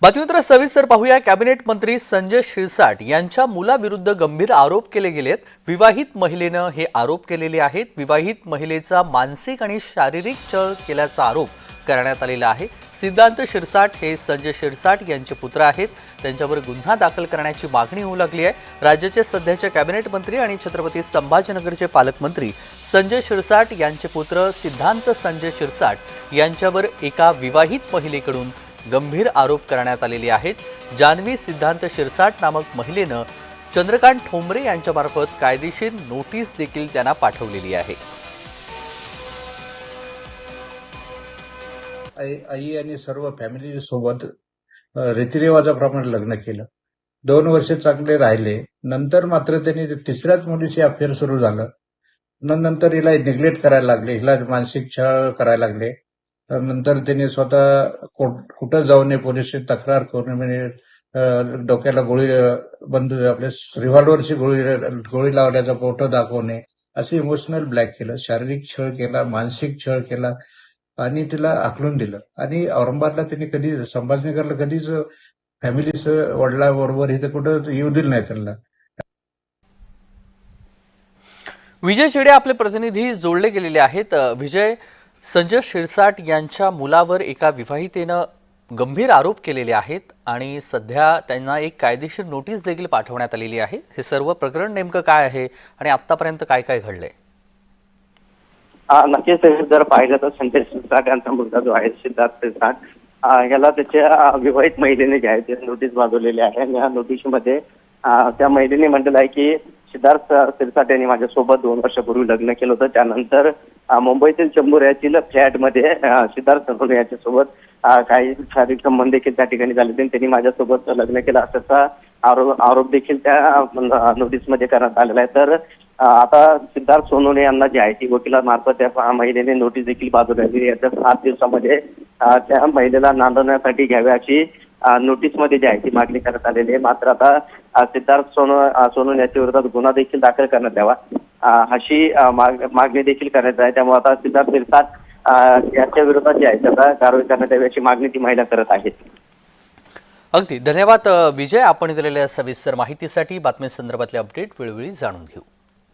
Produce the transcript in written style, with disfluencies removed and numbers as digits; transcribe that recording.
बातमीपत्र सविस्तर पाहूया। कॅबिनेट मंत्री संजय शिरसाट यांच्या मुलाविरुद्ध गंभीर आरोप केले गेलेत। विवाहित महिलेनं हे आरोप केलेले आहेत। विवाहित महिलेचा मानसिक आणि शारीरिक छळ केल्याचा आरोप करण्यात आलेला आहे। सिद्धांत शिरसाट हे संजय शिरसाट यांचे पुत्र आहेत। त्यांच्यावर गुन्हा दाखल करण्याची मागणी होऊ लागली आहे। राज्याचे सध्याचे कॅबिनेट मंत्री आणि छत्रपती संभाजीनगरचे पालकमंत्री संजय शिरसाट यांचे पुत्र सिद्धांत संजय शिरसाट यांच्यावर एका विवाहित महिलेकडून गंभीर आरोप करण्यात आलेले आहेत। जानवी सिद्धांत शिरसाट नामक महिलेनं चंद्रकांत ठोंबरे यांच्यामार्फत कायदेशीर नोटीस देखील त्यांना पाठवलेली आहे। आई आणि सर्व फॅमिली सोबत रीतिरिवाजाप्रमाणे लग्न केलं। 2 वर्ष चांगले राहिले। नंतर मात्र त्यांनी तिसऱ्याच मुलीशी अफेअर सुरू झालं। नंतर हिला निग्लेक्ट करायला लागले, हिला मानसिक छळ करायला लागले। नंतर त्यांनी स्वतः कुठं जाऊ नये पोलिस तक्रार करून म्हणजे डोक्याला गोळी आपल्या रिव्हॉल्व्हरची गोळी लावण्याचा फोटो दाखवणे, असे इमोशनल ब्लॅक केलं, शारीरिक छळ केला, मानसिक छळ केला आणि तिला आकलून दिलं। आणि औरंगाबादला त्यांनी कधी संभाजीनगरला कधीच फॅमिलीच वडिलांबरोबर इथे कुठं येऊ दिलं नाही त्यांना। विजय चेडे आपले प्रतिनिधी जोडले गेलेले आहेत। विजय, संजय शिरसाट यांच्या मुलावर एका विवाहितेनं गंभीर आरोप केलेले आहेत आणि सध्या त्यांना एक कायदेशीर नोटीस देखील पाठवण्यात आलेली आहे। हे सर्व प्रकरण नेमकं काय आहे आणि आतापर्यंत काय काय घडलंय? नक्कीच जर पाहिलं तर संजय शिरसाट यांचा मुलगा जो आहे सिद्धार्थ शिरसाट याला त्याच्या विवाहित महिलेने जे आहे ते नोटीस वाजवलेली आहे। आणि या नोटीसमध्ये त्या महिलेने म्हटलेलं आहे की सिद्धार्थ शिरसाट यांनी माझ्यासोबत 2 वर्षापूर्वी लग्न केलं होतं। त्यानंतर मुंबईतील चेंबूर येथील फ्लॅटमध्ये सिद्धार्थ सोनवणे यांच्यासोबत काही शारीरिक संबंध देखील त्या ठिकाणी झाले होते। त्यांनी माझ्यासोबत लग्न केलं असाचा आरोप देखील त्या नोटीसमध्ये करण्यात आलेला आहे। तर आता सिद्धार्थ सोनवणे यांना जे आहे ती वकिलामार्फत त्या महिलेने नोटीस देखील पाठवली आहे। 7 दिवसामध्ये त्या महिलेला नांदवण्यासाठी घ्यावी अशी नोटीसमध्ये जी आहे ती मागणी करण्यात आलेली आहे। मात्र आता सिद्धार्थ सोनवणे याच्या विरोधात गुन्हा देखील दाखल करण्यात यावा अशी मागणी देखील करण्यात आहे। त्यामुळे आता सिद्धार्थ शिरसाट याच्या विरोधात जी आहे त्याचा कारवाई करण्यात यावी अशी मागणी ती महिला करत आहे। अगदी धन्यवाद विजय, आपण दिलेल्या सविस्तर माहितीसाठी। बातमी संदर्भातले अपडेट वेळोवेळी जाणून घेऊ।